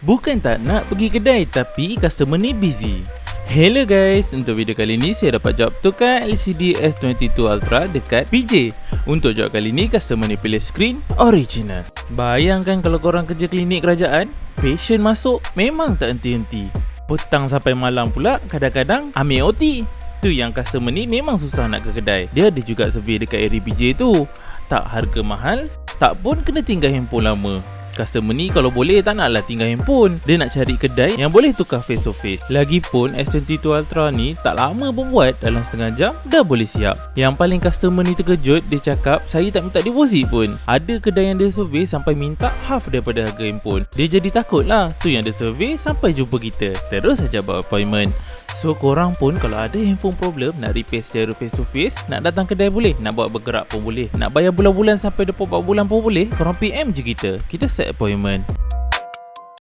Bukan tak nak pergi kedai tapi customer ni busy. Hello guys, untuk video kali ni saya dapat jawab tukar LCD S22 Ultra dekat PJ. Untuk jawab kali ni customer ni pilih screen original. Bayangkan kalau korang kerja klinik kerajaan, patient masuk memang tak henti-henti. Petang sampai malam pula kadang-kadang ambil OT. Tu yang customer ni memang susah nak ke kedai. Dia ada juga survey dekat area PJ tu. Tak harga mahal, tak pun kena tinggal handphone lama. Customer ni kalau boleh tak naklah tinggal handphone. Dia nak cari kedai yang boleh tukar face to face. Lagipun S22 Ultra ni tak lama pun buat, dalam setengah jam dah boleh siap. Yang paling customer ni terkejut, dia cakap saya tak minta deposit pun. Ada kedai yang dia survey sampai minta half daripada harga handphone. Dia jadi takut lah. Tu yang dia survey sampai jumpa kita. Terus saja buat appointment. So korang pun kalau ada handphone problem, nak repair secara face to face, nak datang kedai boleh, nak buat bergerak pun boleh, nak bayar bulan-bulan sampai 24 bulan pun boleh, korang PM je kita set appointment.